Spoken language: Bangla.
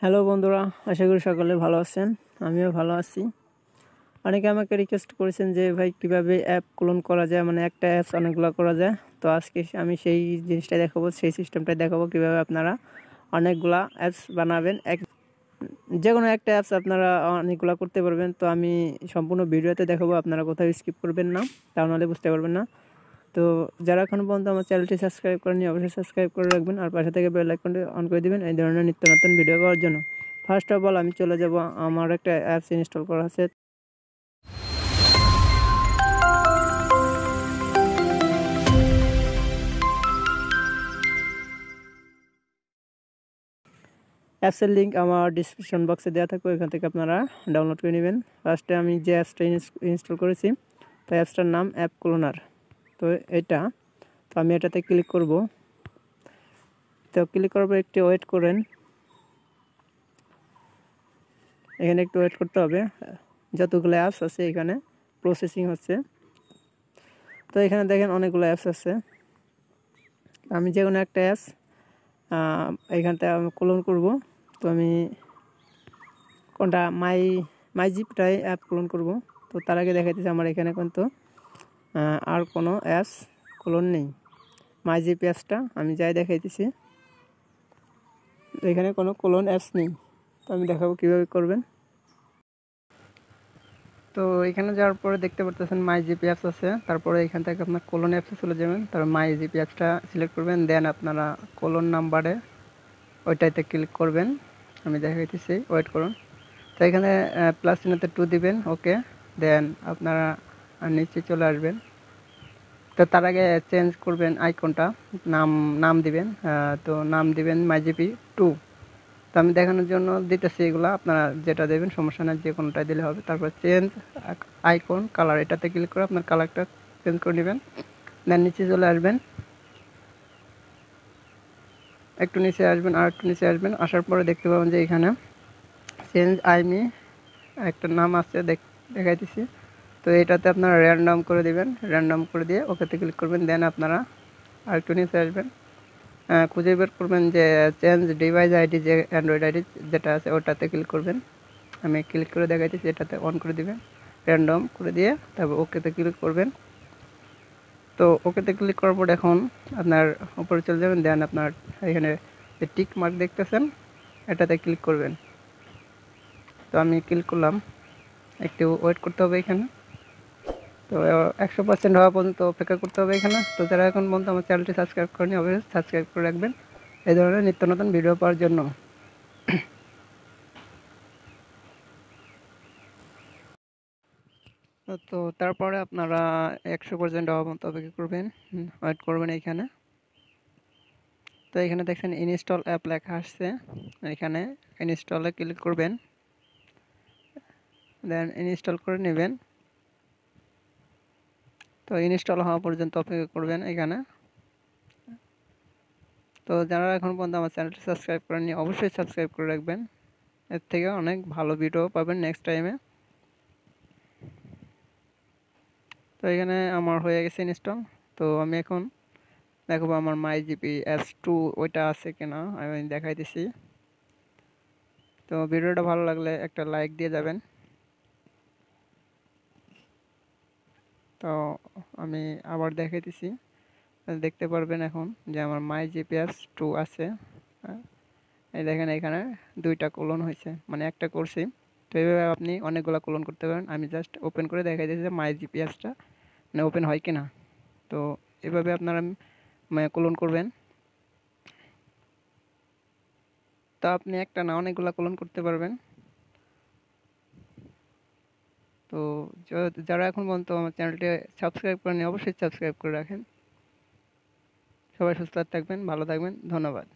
হ্যালো বন্ধুরা, আশা করি সকলে ভালো আছেন। আমিও ভালো আছি। অনেকে আমাকে রিকোয়েস্ট করেছেন যে ভাই কিভাবে অ্যাপ ক্লোন করা যায়, মানে একটা অ্যাপস অনেকগুলো করা যায়। তো আজকে আমি সেই জিনিসটা দেখাবো, সেই সিস্টেমটাই দেখাবো কিভাবে আপনারা অনেকগুলা অ্যাপস বানাবেন। যে কোনো একটা অ্যাপস আপনারা অনেকগুলো করতে পারবেন। তো আমি সম্পূর্ণ ভিডিওতে দেখাবো, আপনারা কোথাও স্কিপ করবেন না, তা নাহলে বুঝতে পারবেন না। তো যারা এখন পর্যন্ত আমার চ্যানেলটি সাবস্ক্রাইব করেনি অবশ্যই সাবস্ক্রাইব করে রাখবেন, আর পাশে থেকে বেল আইকনটি অন করে দিবেন এই ধরনের নিত্য নতুন ভিডিও পাওয়ার জন্য। ফার্স্ট অফ অল আমি চলে যাব, আমার একটা অ্যাপস ইনস্টল করা আছে। অ্যাপসের লিঙ্ক আমার ডিসক্রিপশন বক্সে দেওয়া থাকবে, এখান থেকে আপনারা ডাউনলোড করে নেবেন। ফার্স্টে আমি যে অ্যাপসটা ইনস্টল করেছি, তো অ্যাপসটার নাম অ্যাপ ক্লোনার। তো তো আমি এটাতে ক্লিক করব। তো ক্লিক করার পর একটু ওয়েট করেন, এখানে একটু ওয়েট করতে হবে। যতগুলো অ্যাপস আছে এখানে প্রসেসিং হচ্ছে। তো এখানে দেখেন অনেকগুলো অ্যাপস আছে। আমি যে কোনো একটা অ্যাপস এইখানটা আমি ক্লোন করব। তো আমি কোনটা মাই জিপটাই অ্যাপ ক্লোন করব। তো তার আগে দেখাইতেছি আমার এখানে কিন্তু আর কোনো অ্যাপস ক্লোন নেই। মাই জিপ অ্যাপসটা আমি যাই দেখাইতেছি, এখানে কোনো ক্লোন অ্যাপস নেই। তো আমি দেখাবো কীভাবে করবেন। তো এখানে যাওয়ার পরে দেখতে পারতেছেন মাই জিপি অ্যাপস আছে, তারপরে এখান থেকে আপনার কোলন অ্যাপসে চলে যাবেন, তারপর মাই জিপি অ্যাপসটা সিলেক্ট করবেন, দেন আপনারা কোলন নাম্বারে ওইটাইতে ক্লিক করবেন। আমি দেখাইতেছি, ওয়েট করুন। তো এখানে প্লাস চিহ্নতে 2 দিবেন, ওকে। দেন আপনারা নিচে চলে আসবেন। তো তার আগে চেঞ্জ করবেন আইকনটা, নাম দিবেন। তো নাম দিবেন মাই জিপি 2। তো আমি দেখানোর জন্য দিতেছি এগুলো, আপনারা যেটা দেবেন সমস্যা না, যে কোনোটাই দিলে হবে। তারপর চেঞ্জ আইকন কালার, এটাতে ক্লিক করে আপনার কালারটা চেঞ্জ করে নেবেন। দেন নিচে চলে আসবেন, একটু নিচে আসবেন, আর একটু নিচে আসবেন। আসার পরে দেখতে পাবেন যে এখানে চেঞ্জ আইমি একটা নাম আছে, দেখাইতেছি। তো এটাতে আপনারা র্যান্ডম করে দিবেন, র্যান্ডম করে দিয়ে ওকেতে ক্লিক করবেন। দেন আপনারা আর একটু নিচে আসবেন, খুঁজে বের করবেন যে চেঞ্জ ডিভাইস আইডি, যে অ্যান্ড্রয়েড আইডি যেটা আছে ওটাতে ক্লিক করবেন। আমি ক্লিক করে দেখাইতেছি, এটাতে অন করে দিবেন, র্যান্ডম করে দিয়ে তারপর ওকেতে ক্লিক করবেন। তো ওকেতে ক্লিক করার পর এখন আপনার উপরে চলে যাবেন। দেন আপনার এখানে যে টিক মার্ক দেখতেছেন এটাতে ক্লিক করবেন। তো আমি ক্লিক করলাম, একটু ওয়েট করতে হবে এখানে। তো 100% হওয়া পর্যন্ত অপেক্ষা করতে হবে এখানে। তো যারা এখন পর্যন্ত আমার চ্যানেলটি সাবস্ক্রাইব করেনি অবশ্যই সাবস্ক্রাইব করে রাখবেন এই ধরনের নিত্য নতুন ভিডিও পাওয়ার জন্য। তো তারপরে আপনারা 100% হওয়া পর্যন্ত অপেক্ষা করবেন, ওয়েট করবেন এইখানে। তো এখানে দেখছেন ইনস্টল অ্যাপ লেখা আসছে, এখানে ইনস্টলে ক্লিক করবেন। দেন ইনস্টল করে নেবেন। তো ইনস্টল হওয়া পর্যন্ত অপেক্ষা করবেন এখানে। তো যারা এখন পর্যন্ত আমার চ্যানেলটি সাবস্ক্রাইব করেননি অবশ্যই সাবস্ক্রাইব করে রাখবেন, এর থেকে অনেক ভালো ভিডিও পাবেন নেক্সট টাইমে। তো এখানে আমার হয়ে গেছে ইনস্টল। তো আমি এখন দেখাবো আমার মাই জিপি S2 ওইটা আছে কিনা, আমি দেখাইতেছি। তো ভিডিওটা ভালো লাগলে একটা লাইক দিয়ে যাবেন। তো আমি আবার দেখাইতেছি, দেখতে পারবেন এখন যে আমার মাই জিপিএস 2 আছে। এই দেখেন এখানে 2টা কোলন হয়েছে, মানে একটা করছি। তো এইভাবে আপনি অনেকগুলো কোলন করতে পারেন। আমি জাস্ট ওপেন করে দেখাই দিয়েছি যে মাই জিপিএসটা মানে ওপেন হয় কিনা। তো এভাবে আপনারা কোলন করবেন। তো আপনি একটা না অনেকগুলো কোলন করতে পারবেন। তো যারা এখন পর্যন্ত আমার চ্যানেলটি সাবস্ক্রাইব করেনি অবশ্যই সাবস্ক্রাইব করে রাখেন। সবাই সুস্থ থাকবেন, ভালো থাকবেন, ধন্যবাদ।